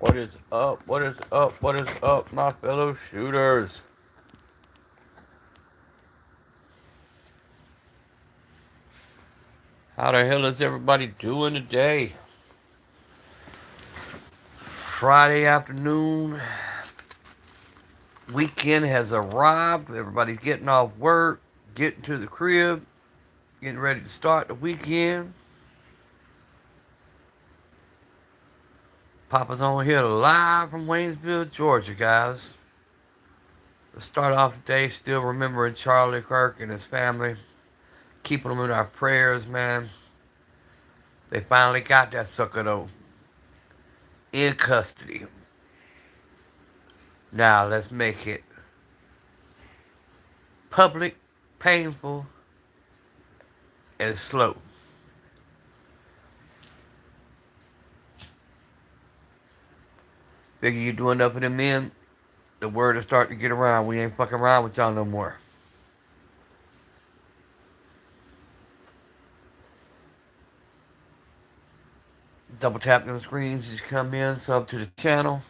What is up? What is up? What is up, my fellow shooters? How the hell is everybody doing today? Friday afternoon, weekend has arrived. Everybody's getting off work, getting to the crib, getting ready to start the weekend. Papa's on here live from Waynesville, Georgia, guys. To start off the day, still remembering Charlie Kirk and his family, keeping them in our prayers, man. They finally got that sucker, though, in custody. Now, let's make it public, painful, and slow. Figure you do enough of them men, the word will start to get around. We ain't fucking around with y'all no more. Double tap them screens as you come in, sub to the channel.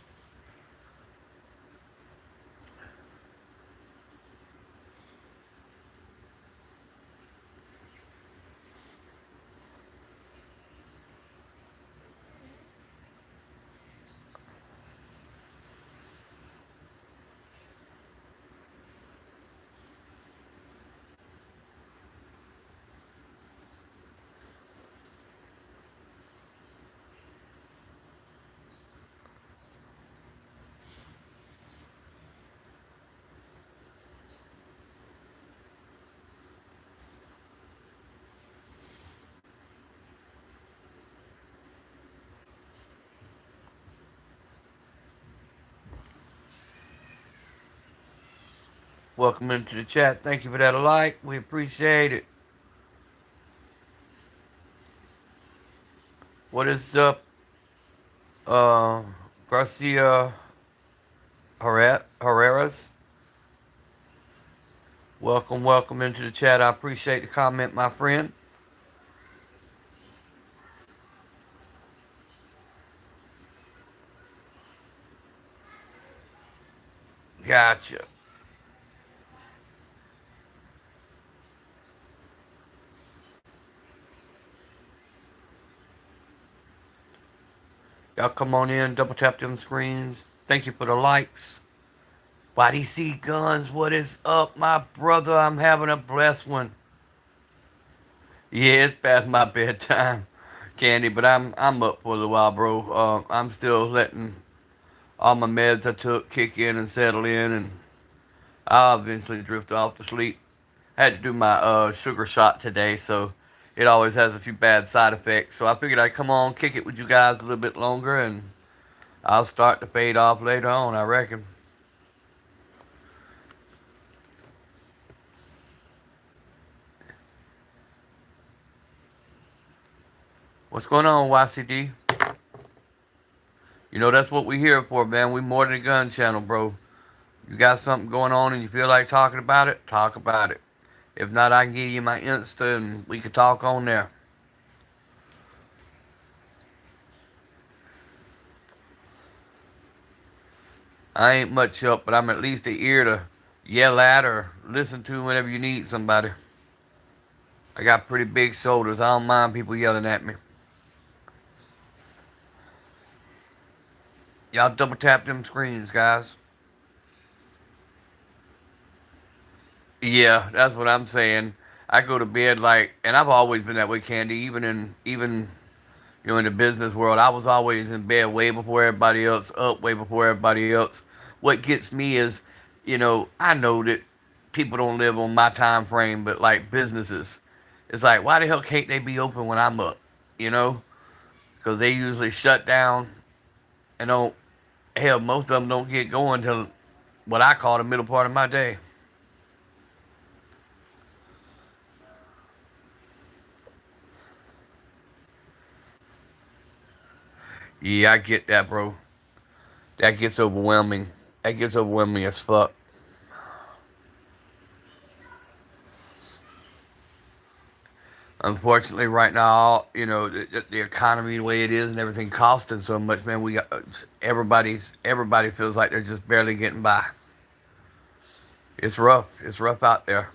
Welcome into the chat. Thank you for that like. We appreciate it. What is up, uh, Garcia Herreras? Welcome, welcome into the chat. I appreciate the comment, my friend. Gotcha. Y'all come on in, double tap them screens. Thank you for the likes. Body see guns, what is up, my brother? I'm having a blessed one. Yeah, it's past my bedtime, Candy, but I'm up for a little while, bro. I'm still letting all my meds I took kick in and settle in, and I'll eventually drift off to sleep. I had to do my sugar shot today, so it always has a few bad side effects. So I figured I'd come on, kick it with you guys a little bit longer, and I'll start to fade off later on, I reckon. What's going on, YCD? You know, that's what we're here for, man. We more than a gun channel, bro. You got something going on and you feel like talking about it, talk about it. If not, I can give you my Insta and we can talk on there. I ain't much help, but I'm at least an ear to yell at or listen to whenever you need somebody. I got pretty big shoulders. I don't mind people yelling at me. Y'all double tap them screens, guys. Yeah, that's what I'm saying. I go to bed like, and I've always been that way, Candy. Even in the business world, I was always in bed way before everybody else, up way before everybody else. What gets me is, I know that people don't live on my time frame, but like businesses, it's like, why the hell can't they be open when I'm up? You know, because they usually shut down and don't. Hell, most of them don't get going till what I call the middle part of my day. Yeah, I get that, bro. That gets overwhelming. That gets overwhelming as fuck. Unfortunately, right now, the economy the way it is and everything costing so much, man. We got everybody feels like they're just barely getting by. It's rough. It's rough out there.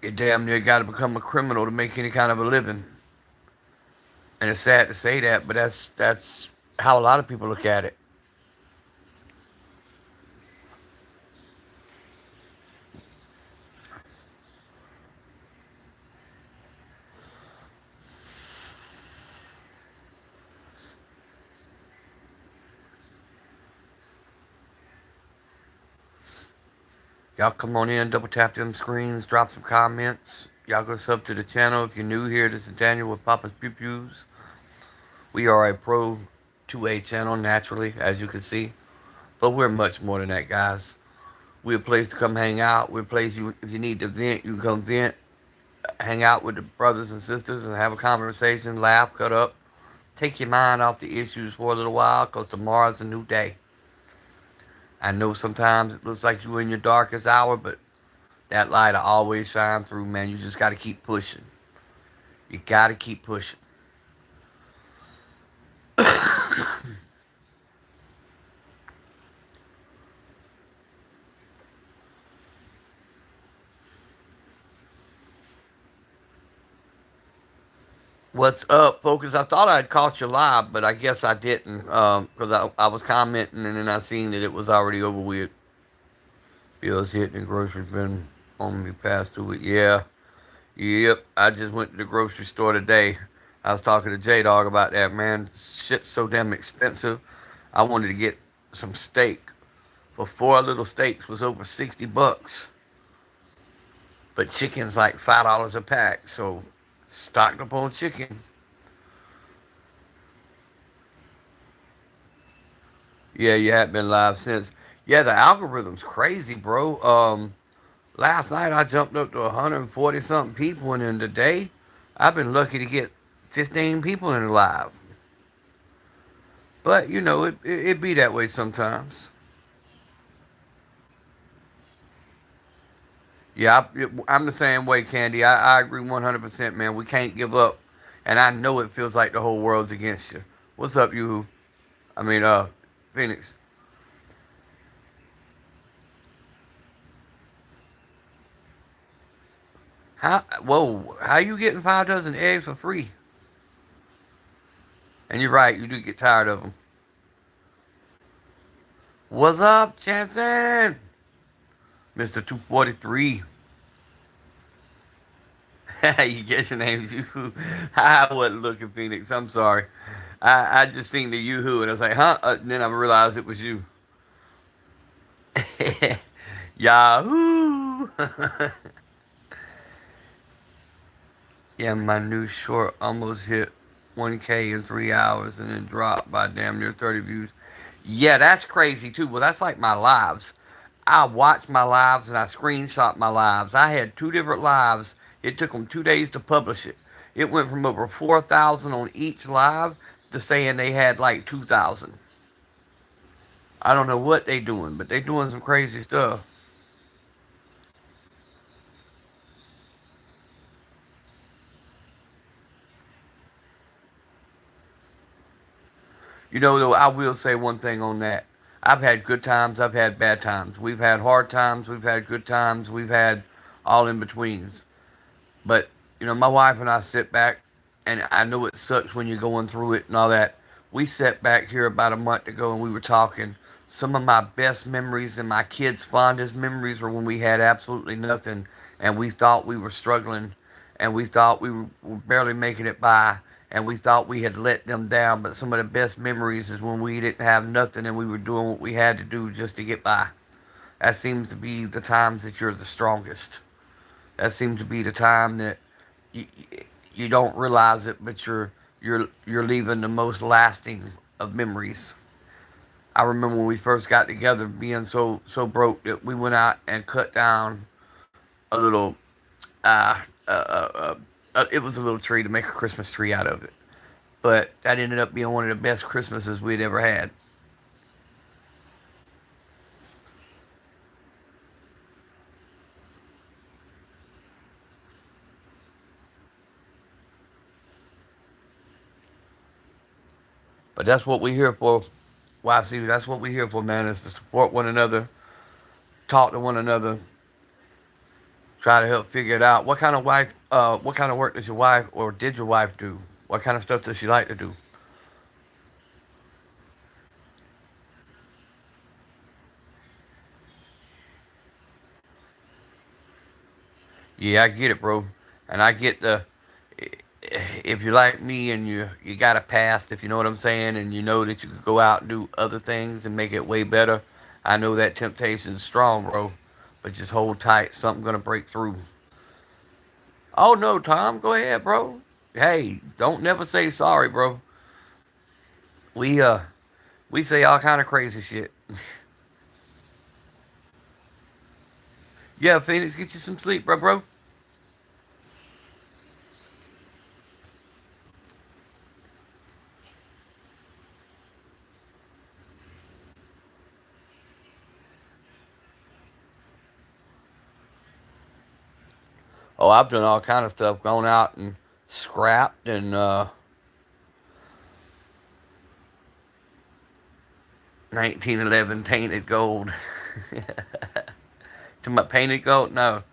You damn near got to become a criminal to make any kind of a living. And it's sad to say that, but that's how a lot of people look at it. Y'all come on in, double tap them screens, drop some comments. Y'all go sub to the channel if you're new here. This is Daniel with Papa's Pew Pews. We are a pro 2A channel, naturally, as you can see. But we're much more than that, guys. We're a place to come hang out. We're a place if you need to vent, you can come vent, hang out with the brothers and sisters and have a conversation, laugh, cut up, take your mind off the issues for a little while because tomorrow's a new day. I know sometimes it looks like you're in your darkest hour, but that light will always shine through, man. You just got to keep pushing. You got to keep pushing. What's up, folks? I thought I'd caught you live, but I guess I didn't because I was commenting and then I seen that it was already over with. Bills hitting the groceries been on me past 2 weeks. Yeah, yep. I just went to the grocery store today. I was talking to J Dog about that, man. Shit's so damn expensive. I wanted to get some steak. For four little steaks was over $60. But chicken's like $5 a pack, so stocked up on chicken. Yeah, you have been live since. Yeah, the algorithm's crazy, bro. Last night I jumped up to 140 something people, and in the day, I've been lucky to get 15 people in the live. But it be that way sometimes. Yeah, I'm the same way, Candy. I agree 100%, man. We can't give up, and I know it feels like the whole world's against you. What's up, you? I mean, Phoenix. How? Whoa! How you getting 5 dozen eggs for free? And you're right, you do get tired of them. What's up, Chanson? Mister 243. You guess your name's Yoo-Hoo. I wasn't looking, Phoenix. I'm sorry. I just seen the Yoo-Hoo and I was like, huh? And then I realized it was you. Yahoo! Yeah, my new short almost hit 1K in 3 hours and then dropped by damn near 30 views. Yeah, that's crazy too. Well, that's like my lives. I watch my lives and I screenshot my lives. I had two different lives. It took them 2 days to publish it. It went from over 4,000 on each live to saying they had like 2,000. I don't know what they doing, but they doing some crazy stuff. Though, I will say one thing on that. I've had good times, I've had bad times. We've had hard times, we've had good times, we've had all in betweens. But, my wife and I sit back, and I know it sucks when you're going through it and all that. We sat back here about a month ago and we were talking. Some of my best memories and my kids' fondest memories were when we had absolutely nothing and we thought we were struggling and we thought we were barely making it by and we thought we had let them down. But some of the best memories is when we didn't have nothing and we were doing what we had to do just to get by. That seems to be the times that you're the strongest. That seems to be the time that you, you don't realize it, but you're leaving the most lasting of memories. I remember when we first got together, being so broke that we went out and cut down a little. Uh, uh, uh, it was a little tree to make a Christmas tree out of it. but that ended up being one of the best Christmases we'd ever had. But that's what we're here for. YC, that's what we're here for, man, is to support one another, talk to one another, try to help figure it out. What kind of work does your wife or did your wife do? What kind of stuff does she like to do? Yeah, I get it, bro. And I get the if you're like me and you got a past, if you know what I'm saying, and you know that you could go out and do other things and make it way better. I know that temptation's strong, bro. But just hold tight. Something gonna break through. Oh no, Tom, go ahead, bro. Hey, don't never say sorry, bro. We uh we say all kind of crazy shit. Yeah, Phoenix, get you some sleep, bro. Oh, I've done all kind of stuff. Gone out and scrapped and 1911 tainted gold. To my painted gold? No.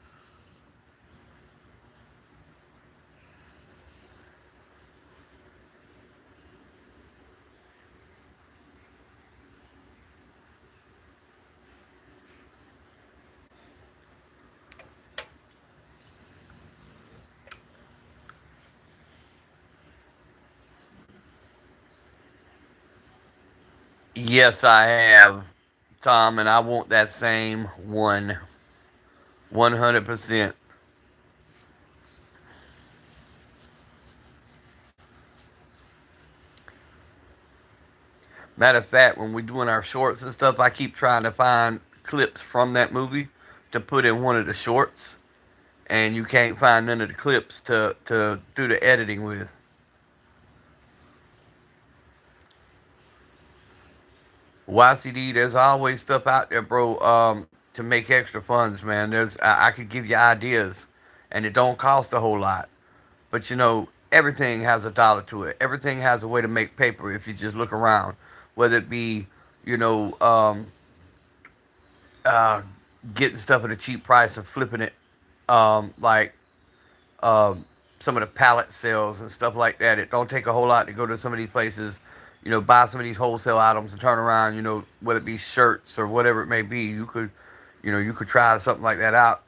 Yes, I have, Tom, and I want that same one. 100%. Matter of fact, when we're doing our shorts and stuff, I keep trying to find clips from that movie to put in one of the shorts, and you can't find none of the clips to do the editing with. YCD, there's always stuff out there, bro, to make extra funds, man. I could give you ideas, and it don't cost a whole lot. But everything has a dollar to it. Everything has a way to make paper if you just look around, whether it be, you know, uh, getting stuff at a cheap price and flipping it, like um, some of the pallet sales and stuff like that. It don't take a whole lot to go to some of these places, buy some of these wholesale items and turn around, whether it be shirts or whatever it may be. You could try something like that out.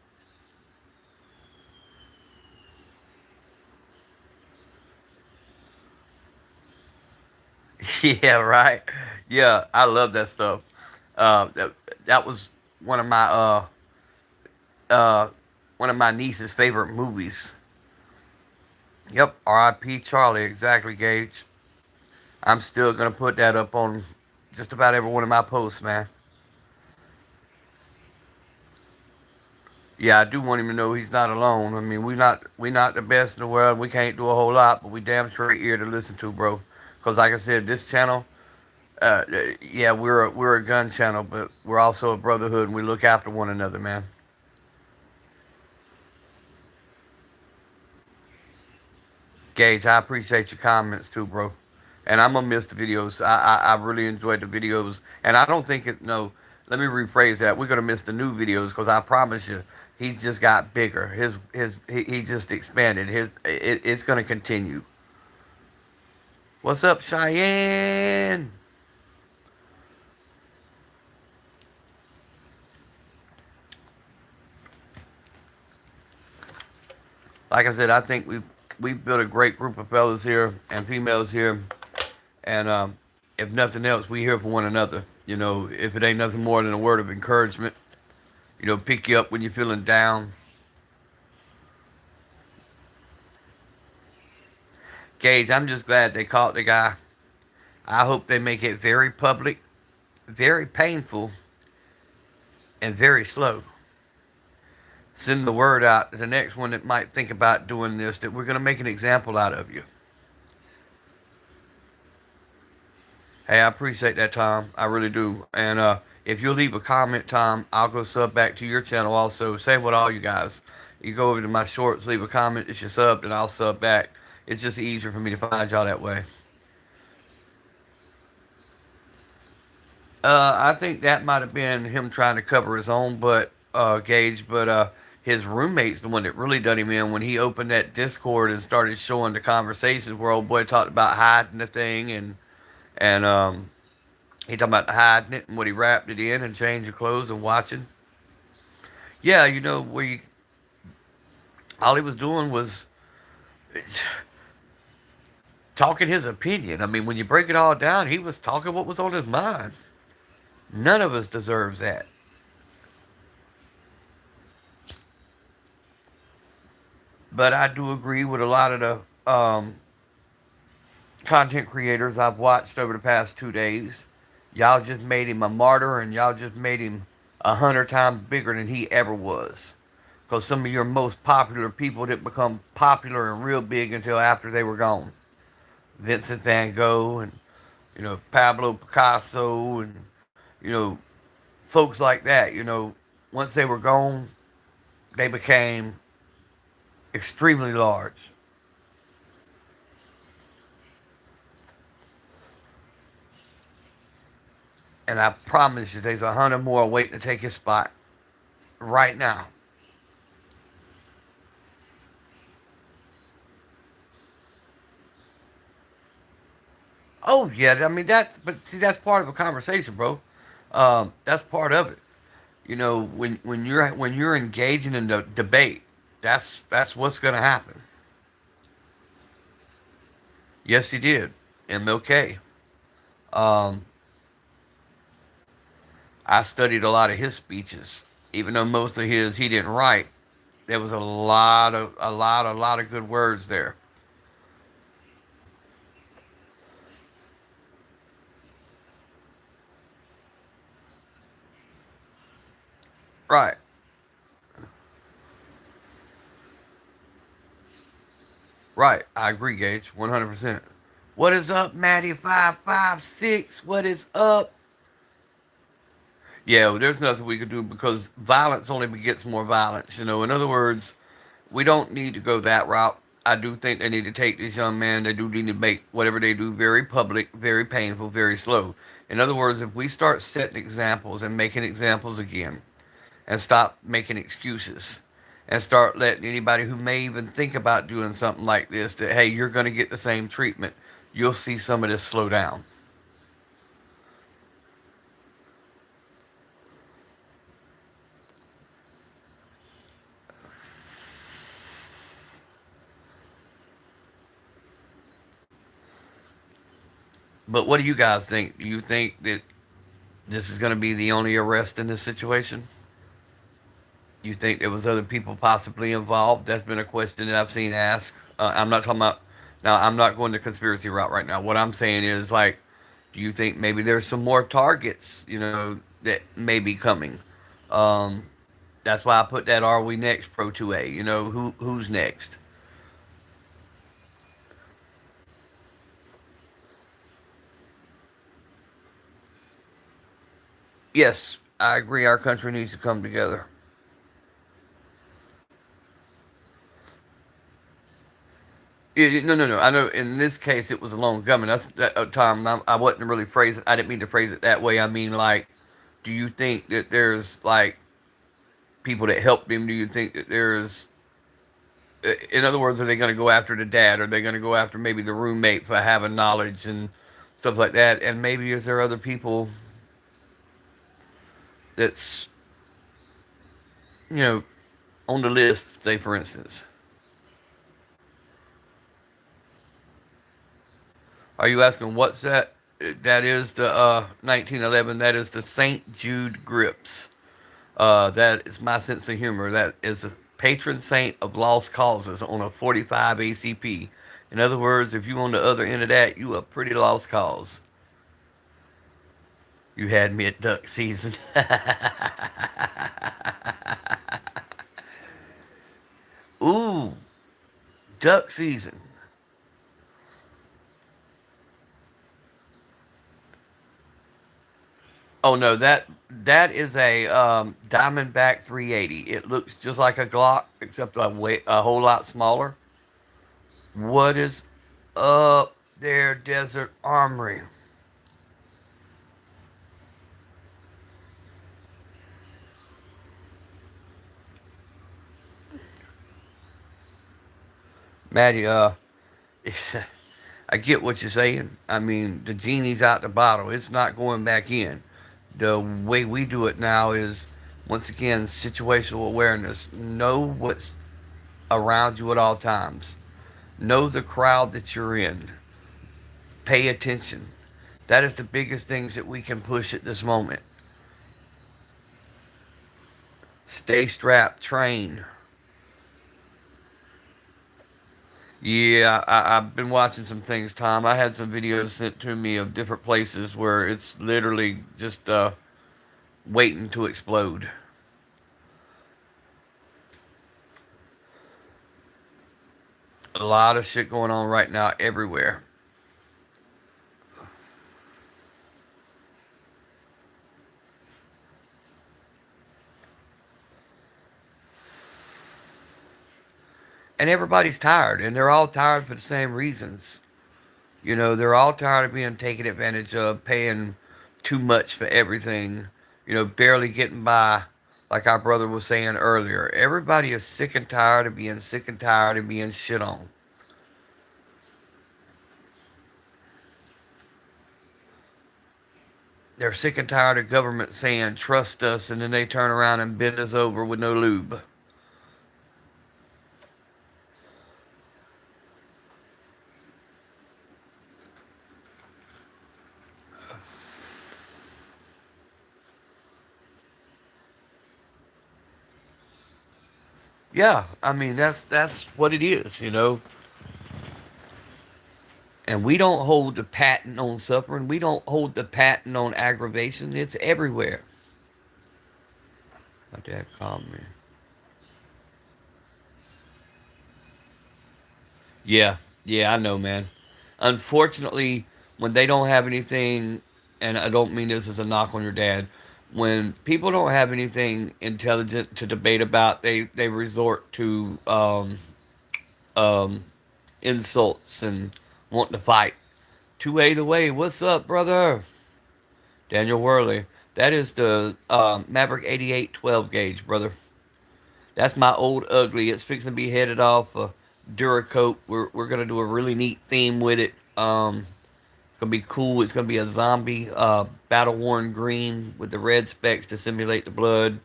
Yeah, right. Yeah, I love that stuff. That was one of my uh uh one of my niece's favorite movies. Yep, R.I.P. Charlie, exactly, Gage. I'm still gonna put that up on just about every one of my posts, man. Yeah, I do want him to know he's not alone. I mean, we not the best in the world. We can't do a whole lot, but we damn straight ear to listen to, bro. Cause like I said, this channel, yeah, we're a gun channel, but we're also a brotherhood, and we look after one another, man. Gage, I appreciate your comments too, bro. And I'm gonna miss the videos. I really enjoyed the videos, and I don't think it. No, let me rephrase that. We're gonna miss the new videos because I promise you, he's just got bigger. He just expanded. It's gonna continue. What's up, Cheyenne? Like I said, I think we've built a great group of fellas here and females here, and if nothing else, we here for one another. If it ain't nothing more than a word of encouragement, pick you up when you're feeling down. Gage, I'm just glad they caught the guy. I hope they make it very public, very painful, and very slow. Send the word out to the next one that might think about doing this that we're going to make an example out of you. Hey, I appreciate that, Tom. I really do. And if you'll leave a comment, Tom, I'll go sub back to your channel also. Same with all you guys. You go over to my shorts, leave a comment, it's your sub, and I'll sub back. It's just easier for me to find y'all that way. I think that might have been him trying to cover his own butt, Gage, but his roommate's the one that really done him in when he opened that Discord and started showing the conversations where old boy talked about hiding the thing and he talking about hiding it and what he wrapped it in and changing clothes and watching. Yeah, all he was doing was talking his opinion. I mean, when you break it all down, he was talking what was on his mind. None of us deserves that. But I do agree with a lot of the content creators I've watched over the past 2 days. Y'all just made him a martyr and y'all just made him 100 times bigger than he ever was. Because some of your most popular people didn't become popular and real big until after they were gone. Vincent van Gogh and Pablo Picasso and you know folks like that. Once they were gone, they became extremely large. And I promise you, there's 100 more waiting to take his spot right now. Oh yeah, I mean but see, that's part of a conversation, bro. That's part of it. When you're engaging in the debate, that's what's gonna happen. Yes, he did. MLK. Um, I studied a lot of his speeches, even though most of his he didn't write. There was a lot of good words there. Right, right. I agree, Gage. 100%. What is up, Maddie? 556. What is up? Yeah, well, there's nothing we could do because violence only begets more violence. In other words, we don't need to go that route. I do think they need to take this young man. They do need to make whatever they do very public, very painful, very slow. In other words, if we start setting examples and making examples again, and stop making excuses, and start letting anybody who may even think about doing something like this that hey, you're going to get the same treatment, you'll see some of this slow down. But what do you guys think? Do you think that this is going to be the only arrest in this situation? You think there was other people possibly involved? That's been a question that I've seen asked. I'm not talking about now. I'm not going the conspiracy route right now. What I'm saying is like, do you think maybe there's some more targets? That may be coming. Um, that's why I put that "Are we next?" Pro 2A. Who's next? Yes, I agree. Our country needs to come together. No, no, no. I know in this case it was a lone gunman. That's that Tom. I wasn't really phrasing. I didn't mean to phrase it that way. I mean, like, do you think that there's like people that helped him? Do you think that there's, in other words, are they going to go after the dad? Are they going to go after maybe the roommate for having knowledge and stuff like that? And maybe is there other people that's you know on the list? Say for instance, are you asking what's that? That is the 1911. That is the St. Jude Grips. That is my sense of humor. That is a patron saint of lost causes on a 45 ACP. In other words, if you on the other end of that, you a pretty lost cause. You had me at duck season. Ooh, duck season. Oh no, that is a Diamondback 380. It looks just like a Glock, except a whole lot smaller. What is up there, Desert Armory? Maddie, I get what you're saying. I mean, the genie's out the bottle. It's not going back in. The way we do it now is, once again, situational awareness. Know what's around you at all times. Know the crowd that you're in. Pay attention. That is the biggest things that we can push at this moment. Stay strapped, train. Yeah, I've been watching some things, Tom. I had some videos sent to me of different places where it's literally just waiting to explode. A lot of shit going on right now everywhere. And everybody's tired, and they're all tired for the same reasons. You know, they're all tired of being taken advantage of, paying too much for everything, barely getting by, like our brother was saying earlier. Everybody is sick and tired of being sick and tired of being shit on. They're sick and tired of government saying, trust us, and then they turn around and bend us over with no lube. Yeah, I mean, that's what it is. And we don't hold the patent on suffering. We don't hold the patent on aggravation. It's everywhere. My dad called me. Yeah, yeah, I know, man. Unfortunately, when they don't have anything, and I don't mean this as a knock on your dad, when people don't have anything intelligent to debate about, they resort to um, insults and want to fight. 2A the way. What's up, brother? Daniel Worley. That is the Maverick 88 12 gauge, brother. That's my old ugly. It's fixing to be headed off Duracoat. We're gonna do a really neat theme with it. It's gonna be cool. It's gonna be a zombie battle worn green with the red specks to simulate the blood.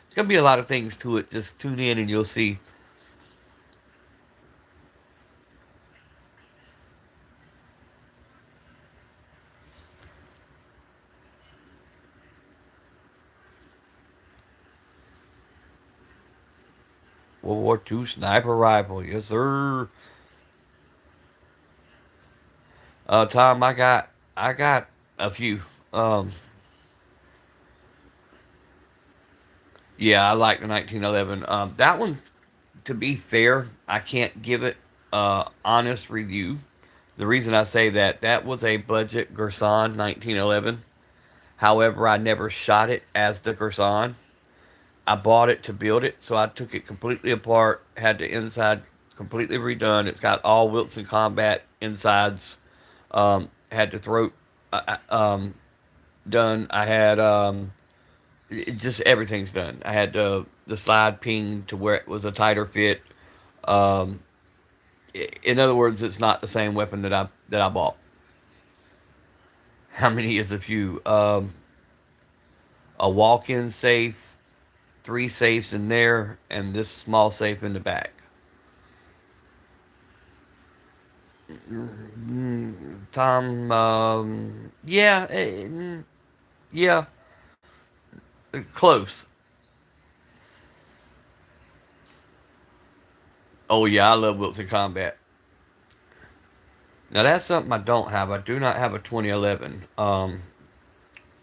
It's gonna be a lot of things to it. Just tune in and you'll see. World War II sniper rifle, yes sir. Tom, I got a few. Um, yeah, I like the 1911. That one, to be fair, I can't give it honest review. The reason I say that, that was a budget Gerson 1911. However, I never shot it as the Gerson. I bought it to build it, so I took it completely apart, had the inside completely redone. It's got all Wilson Combat insides. Had the throat done. I had just everything's done. I had the slide ping to where it was a tighter fit. Um, in other words, it's not the same weapon that I bought. How many is a few? A walk-in safe, three safes in there, and this small safe in the back. Tom, yeah, yeah, close. Oh yeah, I love Wilson Combat. Now that's something I don't have. I do not have a 2011.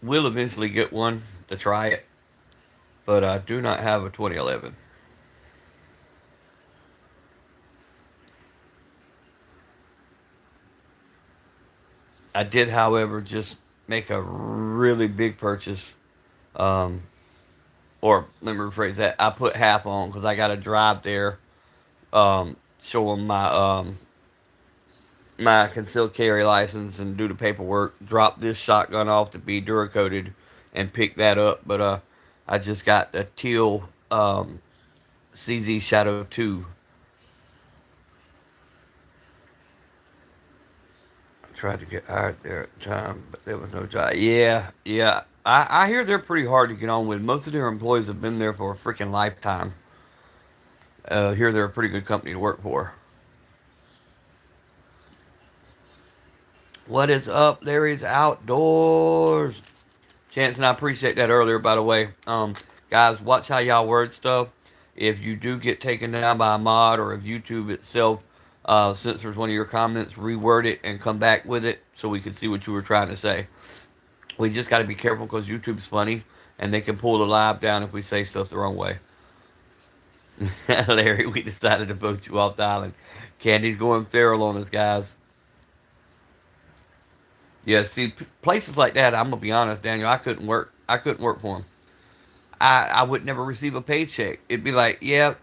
Will eventually get one to try it, but I do not have a 2011. I did, however, just make a really big purchase. Um, or let me rephrase that. I put half on because I got to drive there, show them my concealed carry license and do the paperwork. Drop this shotgun off to be duracoated and pick that up. But I just got a teal CZ Shadow 2. I tried to get hired there at the time, but there was no job. Yeah, yeah. I hear they're pretty hard to get on with. Most of their employees have been there for a freaking lifetime. Here they're a pretty good company to work for. What is up, Larry's Outdoors? Chance, and I appreciate that earlier, by the way. Guys, watch how y'all word stuff. If you do get taken down by a mod or if YouTube itself censors one of your comments, reword it and come back with it so we can see what you were trying to say. We just got to be careful because YouTube's funny and they can pull the live down if we say stuff the wrong way. Larry, we decided to vote you off the island. Candy's going feral on us, guys. Yeah, see, places like that, I'm gonna be honest, Daniel. I couldn't work. I couldn't work for them. I would never receive a paycheck. It'd be like, yeah,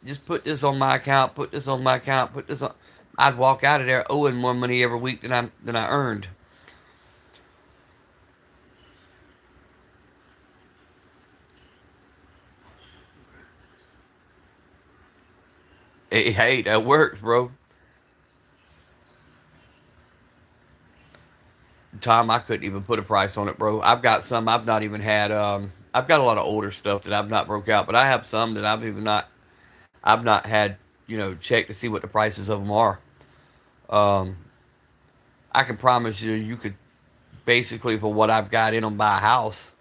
just put this on my account. Put this on my account. Put this on. I'd walk out of there owing more money every week than I earned. Hey, that works, bro. Tom, I couldn't even put a price on it, bro. I've got some I've not even had. I've got a lot of older stuff that I've not broke out, but I have some that I've not had, check to see what the prices of them are. Um, I can promise you, you could basically for what I've got in them buy a house.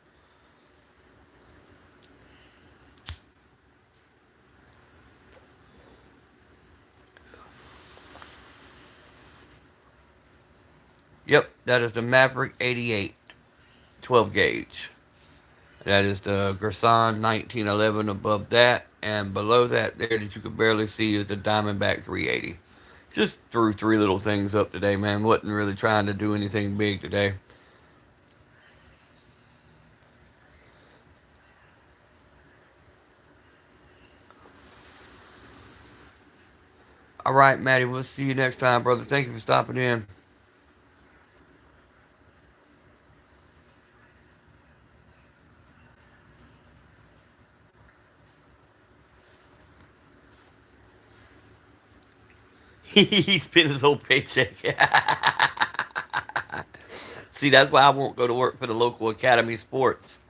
Yep, that is the Maverick 88 12 gauge. That is the Gerson 1911 above that, and below that there that you could barely see is the Diamondback 380. Just threw three little things up today, man. Wasn't really trying to do anything big today. All right, Maddie, we'll see you next time, brother. Thank you for stopping in. He spent his whole paycheck. See, that's why I won't go to work for the local Academy Sports.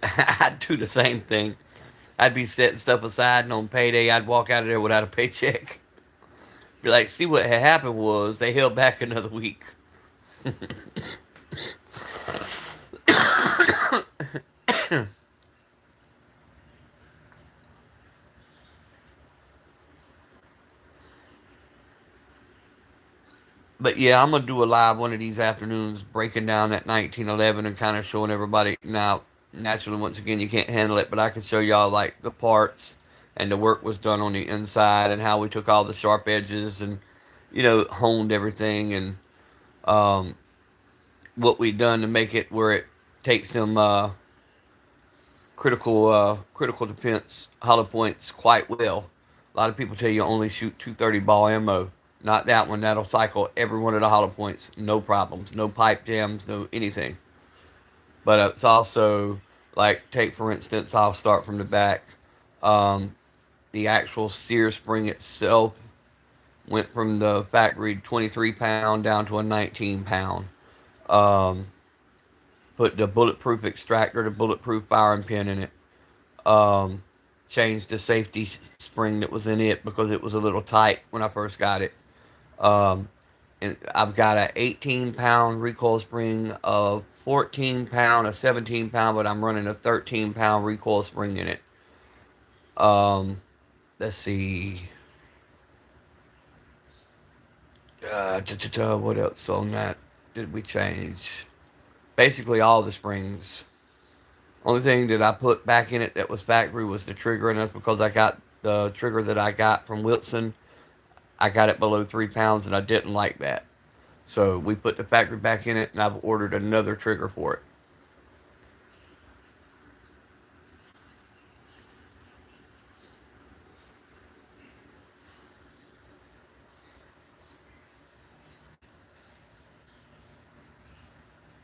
I'd do the same thing. I'd be setting stuff aside, and on payday, I'd walk out of there without a paycheck. Be like, see what had happened was they held back another week. But yeah, I'm gonna do a live one of these afternoons, breaking down that 1911 and kind of showing everybody. Now, naturally, once again, you can't handle it, but I can show y'all like the parts and the work was done on the inside and how we took all the sharp edges and honed everything and um, what we done to make it where it takes them critical defense hollow points quite well. A lot of people tell you only shoot 230 ball ammo. Not that one. That'll cycle every one of the hollow points. No problems. No pipe jams. No anything. But it's also like take for instance. I'll start from the back. Um, the actual sear spring itself went from the factory 23 pound down to a 19 pound. Um, put the bulletproof extractor, the bulletproof firing pin in it. Um, changed the safety spring that was in it because it was a little tight when I first got it. Um, and I've got a 18 pound recoil spring, a 14 pound, a 17 pound, but I'm running a 13 pound recoil spring in it. Um, let's see. What else on that did we change? Basically, all the springs. Only thing that I put back in it that was factory was the trigger, and that's because I got the trigger that I got from Wilson. I got it below 3 pounds, and I didn't like that. So we put the factory back in it, and I've ordered another trigger for it.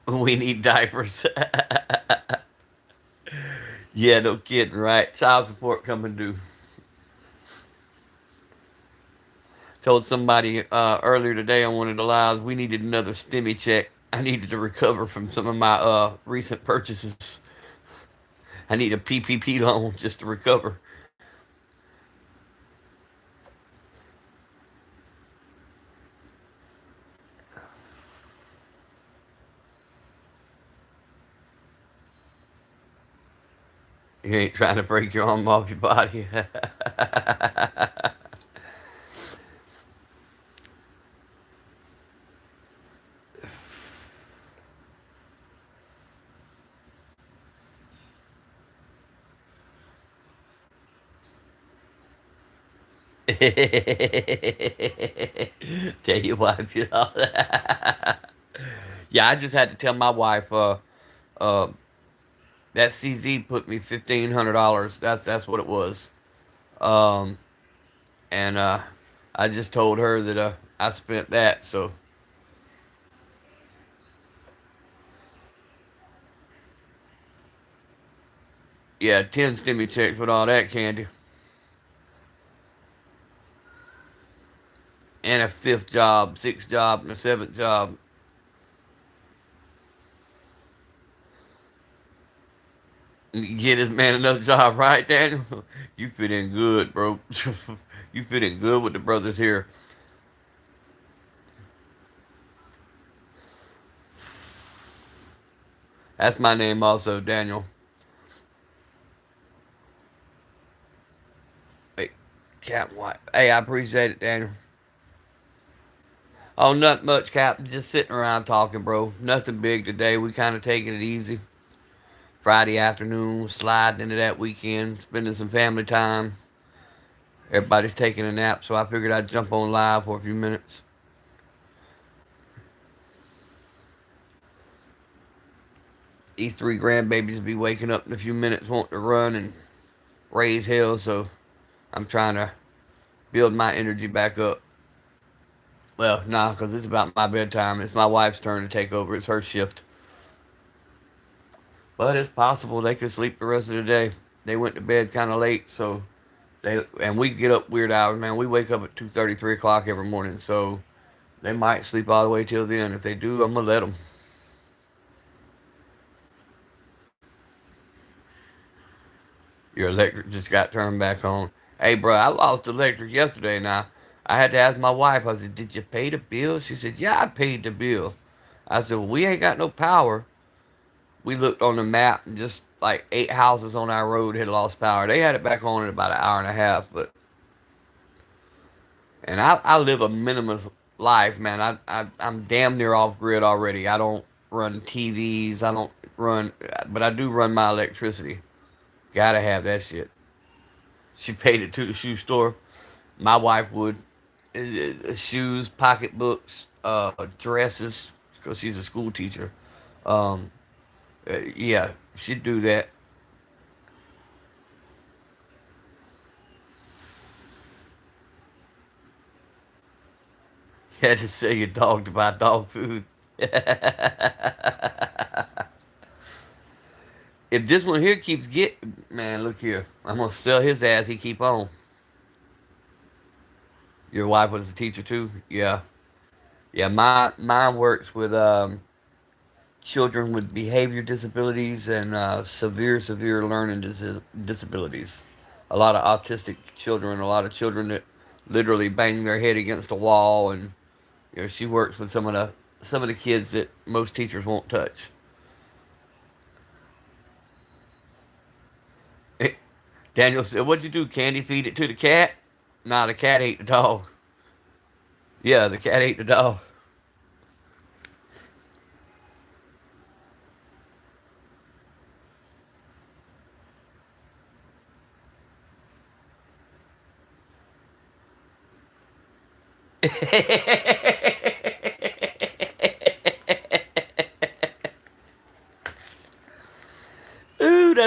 We need diapers. Yeah, no kidding, right? Child support coming due. Told somebody earlier today on one of the lives we needed another stimmy check. I needed to recover from some of my recent purchases. I need a PPP loan just to recover. You ain't trying to break your arm off your body. Tell your wife, you know. Yeah, I just had to tell my wife. Uh, that CZ put me $1,500. That's what it was. Um, and I just told her that I spent that. So yeah, 10 stimmy checks with all that candy, and a fifth job, sixth job, and a seventh job. Get this man another job, right, Daniel? You fit in good, bro. You fit in good with the brothers here. That's my name also, Daniel. Hey, Cap White. Hey, I appreciate it, Daniel. Oh, not much, Cap. Just sitting around talking, bro. Nothing big today. We kind of taking it easy. Friday afternoon, sliding into that weekend, spending some family time. Everybody's taking a nap, so I figured I'd jump on live for a few minutes. These three grandbabies will be waking up in a few minutes, wanting to run and raise hell, so I'm trying to build my energy back up. Well, nah, because it's about my bedtime. It's my wife's turn to take over. It's her shift. But it's possible they could sleep the rest of the day. They went to bed kind of late, so and we get up weird hours, man. We wake up at 2:30, 3 o'clock every morning, so they might sleep all the way till then. If they do, I'm gonna let them. Your electric just got turned back on. Hey, bro, I lost electric yesterday. Now I had to ask my wife. I said, "Did you pay the bill?" She said, "Yeah, I paid the bill." I said, well, "We ain't got no power." We looked on the map, and just like 8 houses on our road had lost power. They had it back on in about an hour and a half, but and I live a minimalist life, man. I'm damn near off grid already. I don't run TVs. I don't run, but I do run my electricity. Gotta have that shit. She paid it to the shoe store. My wife would. Shoes, pocketbooks, dresses, because she's a school teacher. Um, yeah, she'd do that. You had to sell your dog to buy dog food. If this one here keeps getting, man, look here. I'm gonna sell his ass. He keep on. Your wife was a teacher too. Yeah, yeah. Mine works with children with behavior disabilities and severe learning disabilities. A lot of autistic children. A lot of children that literally bang their head against a wall, and she works with some of the kids that most teachers won't touch. Daniel said, "What'd you do? Candy feed it to the cat?" Nah, the cat ate the dog. Yeah, the cat ate the dog.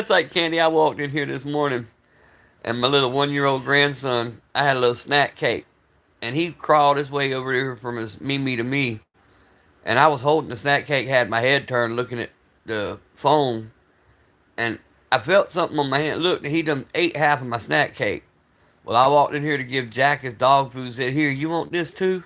That's like Candy. I walked in here this morning, and my little 1 year old grandson, I had a little snack cake, and he crawled his way over here from his Mimi to me, and I was holding the snack cake, had my head turned, looking at the phone, and I felt something on my hand. Look, he done ate half of my snack cake. Well, I walked in here to give Jack his dog food. Said, "Here, you want this too?"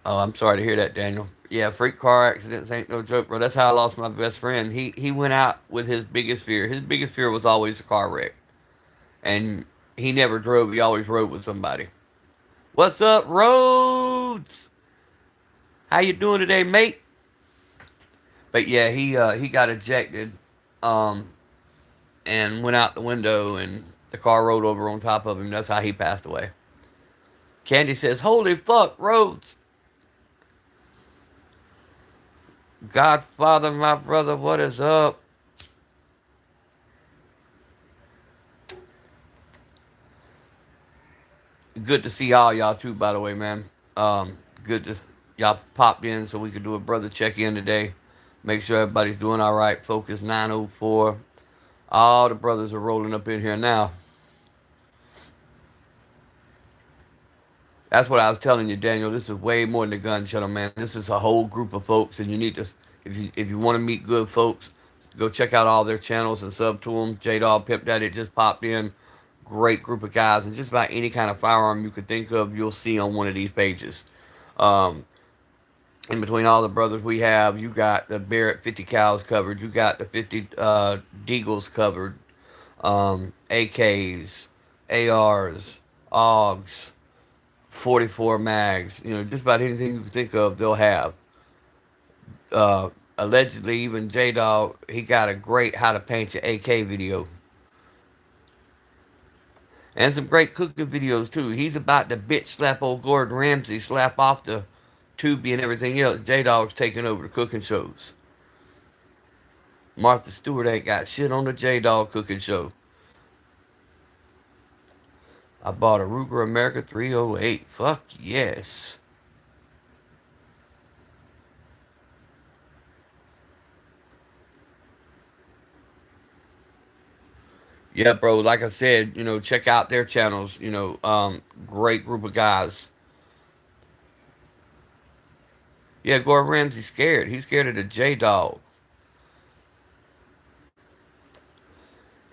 Oh, I'm sorry to hear that, Daniel. Yeah, freak car accidents ain't no joke, bro. That's how I lost my best friend. He went out with his biggest fear. His biggest fear was always a car wreck, and he never drove. He always rode with somebody. What's up, Rhodes? How you doing today, mate? But yeah, he got ejected, um, and went out the window, and the car rolled over on top of him. That's how he passed away. Candy says, "Holy fuck, Rhodes! Godfather, my brother, what is up?" Good to see all y'all too, by the way, man. Good to y'all popped in so we could do a brother check in today. Make sure everybody's doing all right. Focus 904. All the brothers are rolling up in here now. That's what I was telling you, Daniel. This is way more than a gun channel, man. This is a whole group of folks, and you need to, if you want to meet good folks, go check out all their channels and sub to them. J Dog, Pimp Daddy just popped in. Great group of guys, and just about any kind of firearm you could think of, you'll see on one of these pages. Um, in between all the brothers we have, you got the Barrett 50 cals covered. You got the 50 Deagles covered. AKs, ARs, AUGs, 44 mags. You know, just about anything you can think of, they'll have. Allegedly, even J Dog, he got a great how to paint your AK video. And some great cooking videos too. He's about to bitch slap old Gordon Ramsay, slap off the Tubi and everything else. J Dog's taking over the cooking shows. Martha Stewart ain't got shit on the J Dog cooking show. I bought a Ruger America 308. Fuck yes. Yeah, bro. Like I said, check out their channels. Great group of guys. Yeah, Gordon Ramsay's scared. He's scared of the J Dog.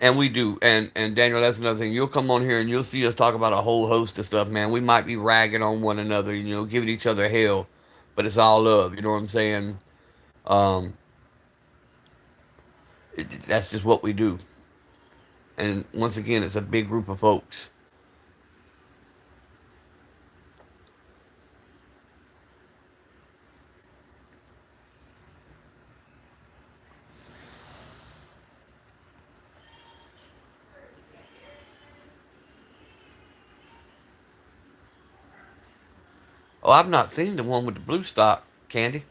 And we do. And Daniel, that's another thing. You'll come on here and you'll see us talk about a whole host of stuff, man. We might be ragging on one another, giving each other hell, but it's all love. You know what I'm saying? Um, that's just what we do. And once again, it's a big group of folks. Oh, I've not seen the one with the blue stock, Candy.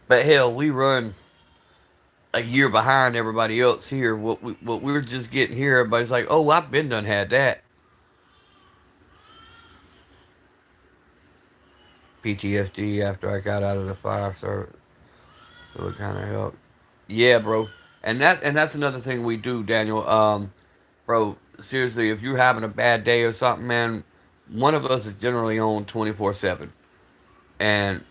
But hell, we run a year behind everybody else here. What we're just getting here, everybody's like, "Oh, I've been done had that." PTSD after I got out of the fire service, so it kind of helped. Yeah, bro. And that's another thing we do, Daniel. Bro, seriously, if you're having a bad day or something, man, one of us is generally on 24/7, and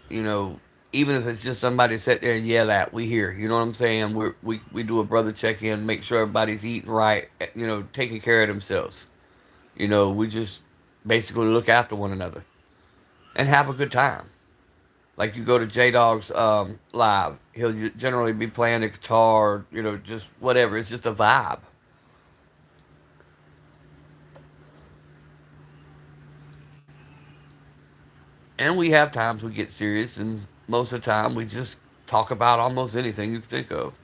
even if it's just somebody sit there and yell at, we hear. You know what I'm saying? We do a brother check in, make sure everybody's eating right, taking care of themselves. We just basically look after one another and have a good time. Like you go to J Dog's live, he'll generally be playing the guitar, just whatever. It's just a vibe. And we have times we get serious, and most of the time we just talk about almost anything you can think of.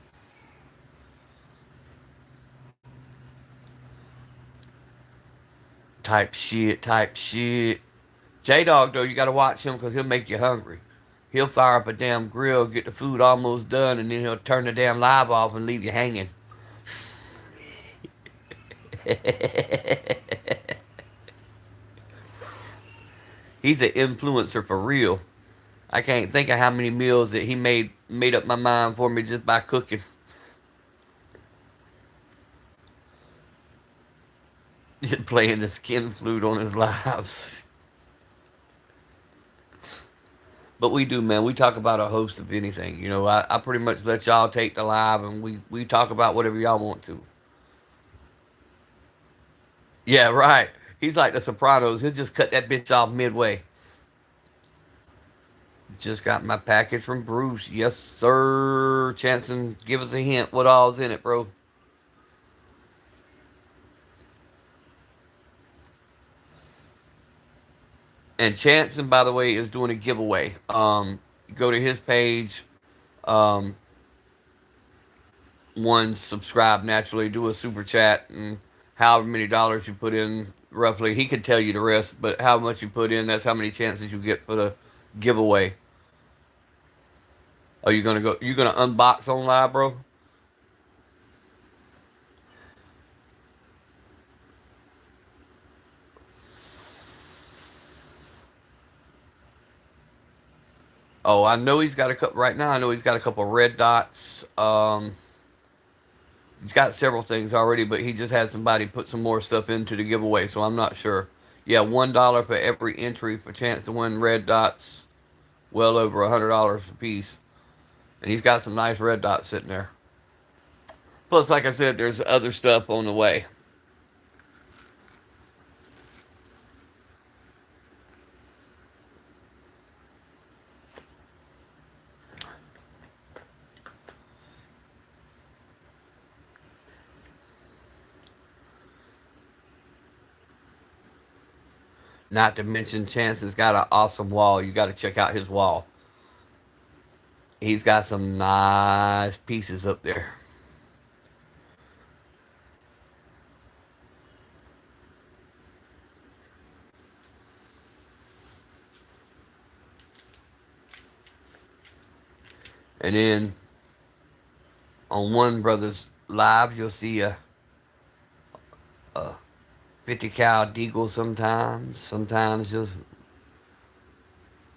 Type shit, type shit. J Dog, though, you got to watch him because he'll make you hungry. He'll fire up a damn grill, get the food almost done, and then he'll turn the damn live off and leave you hanging. He's an influencer for real. I can't think of how many meals that he made up my mind for me just by cooking. Just playing the skin flute on his lives. But we do, man. We talk about a host of anything. I pretty much let y'all take the live, and we talk about whatever y'all want to. Yeah, right. He's like the Sopranos. He'll just cut that bitch off midway. Just got my package from Bruce. Yes, sir. Chanson, give us a hint. What all's in it, bro? And Chanson, by the way, is doing a giveaway. Go to his page. Um, one, subscribe naturally. Do a super chat, and however many dollars you put in, roughly, he could tell you the rest. But how much you put in, that's how many chances you get for the giveaway. Are you gonna go? You gonna unbox on live, bro? Oh, I know he's got a couple right now. I know he's got a couple red dots. He's got several things already, but he just had somebody put some more stuff into the giveaway, so I'm not sure. Yeah, $1 for every entry for chance to win red dots. Well over $100 a piece, and he's got some nice red dots sitting there. Plus, like I said, there's other stuff on the way. Not to mention, Chance has got an awesome wall. You got to check out his wall. He's got some nice pieces up there. And then on one brother's live, you'll see a 50 cal deagle sometimes. Sometimes you'll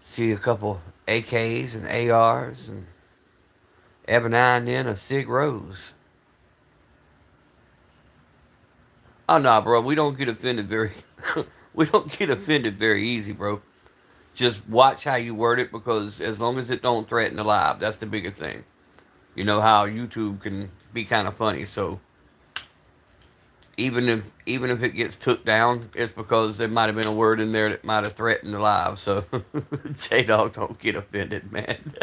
see a couple AKs and ARs, and every now and then a Sig Rose. Oh no, bro, we don't get offended very we don't get offended very easy, bro. Just watch how you word it, because as long as it don't threaten the live, that's the biggest thing. You know how YouTube can be kind of funny, so even if it gets took down, it's because there might have been a word in there that might have threatened the live. So J Dog, don't get offended, man.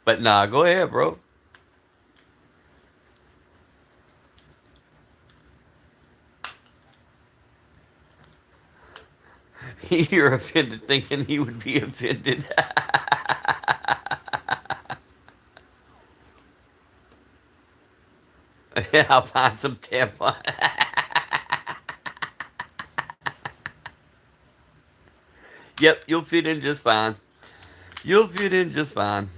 But nah, go ahead, bro. You're offended thinking he would be offended. I'll find some tampon. Yep, you'll fit in just fine. You'll fit in just fine.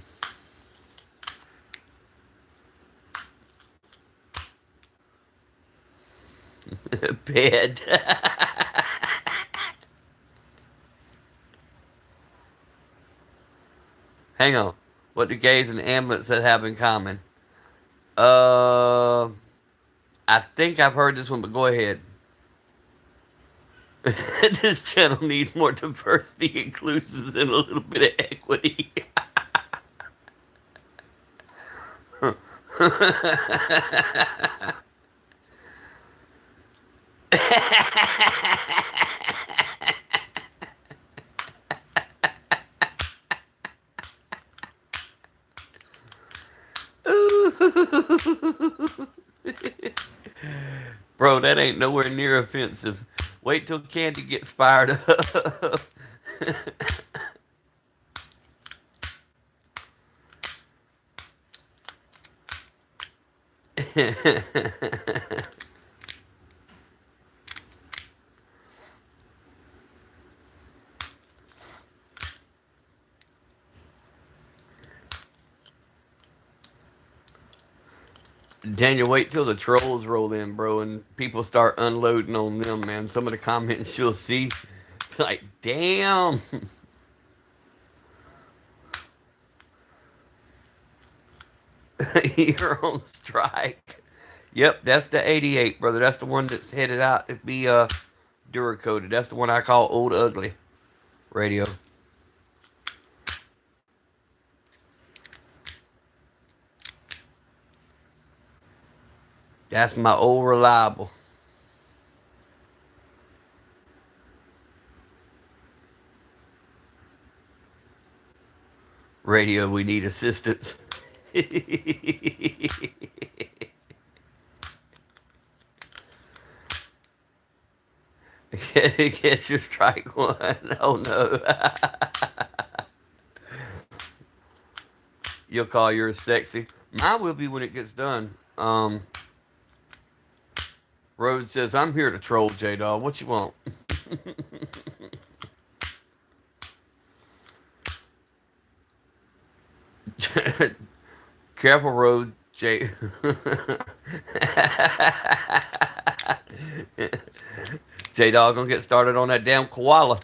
Bed. Hang on. What do gays and amulets that have in common? Uh, I think I've heard this one, but go ahead. This channel needs more diversity, inclusions, and a little bit of equity. Bro, that ain't nowhere near offensive. Wait till Candy gets fired up. Daniel, wait till the trolls roll in, bro, and people start unloading on them, man. Some of the comments you'll see, like, damn, you're on strike. Yep, that's the 88, brother. That's the one that's headed out to be Duracoated. That's the one I call Old Ugly Radio. That's my old reliable radio. We need assistance. Get your strike one. Oh no. You'll call yours sexy. Mine will be when it gets done. Rhodes says, I'm here to troll J Dog. What you want? Careful, Road J. J Dog gonna get started on that damn koala.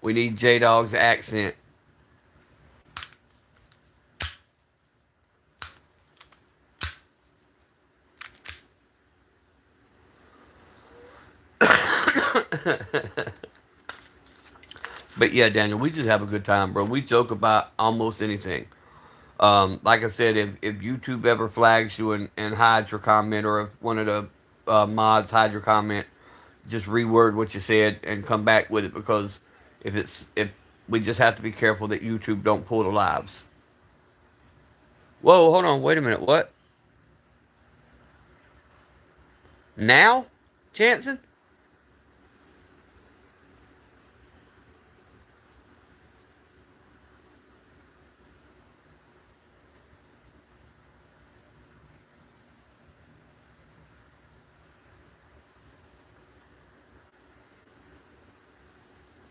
We need J Dog's accent. But yeah, Daniel, we just have a good time, bro. We joke about almost anything. Like I said, if YouTube ever flags you and hides your comment, or if one of the mods hide your comment, just reword what you said and come back with it, because if we just have to be careful that YouTube don't pull the lives. Whoa, hold on, wait a minute, what? Now, Chanson?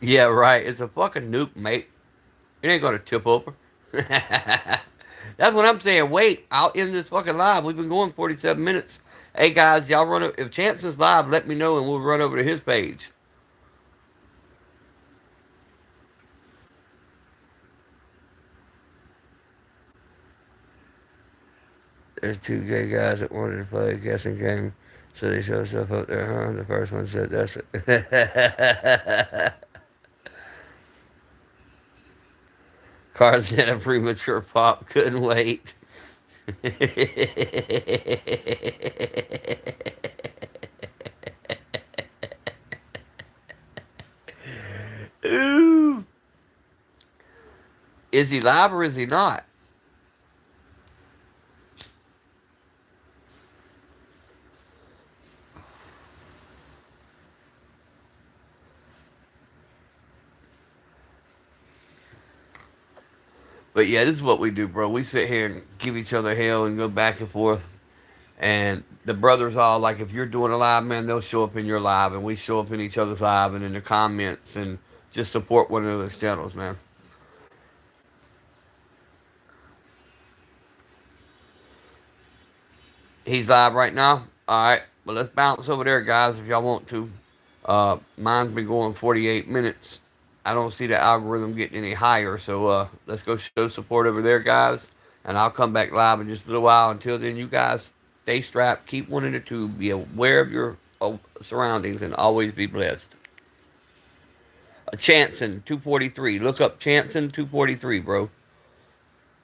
Yeah, right. It's a fucking nuke, mate. It ain't gonna tip over. That's what I'm saying. Wait, I'll end this fucking live. We've been going 47 minutes. Hey guys, y'all run. If Chanson's live, let me know and we'll run over to his page. There's two gay guys that wanted to play a guessing game, so they showed stuff up there, huh? The first one said that's it. Cars in a premature pop. Couldn't wait. Ooh. Is he live or is he not? But yeah, this is what we do, bro. We sit here and give each other hell and go back and forth. And the brothers all like, if you're doing a live, man, they'll show up in your live, and we show up in each other's live and in the comments, and just support one another's channels, man. He's live right now. All right, well, let's bounce over there, guys, if y'all want to. Mine's been going 48 minutes. I don't see the algorithm getting any higher, so let's go show support over there, guys. And I'll come back live in just a little while. Until then, you guys stay strapped, keep one in the tube, be aware of your surroundings, and always be blessed. Chanson 243. Look up Chanson 243, bro.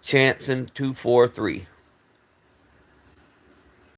Chanson 243.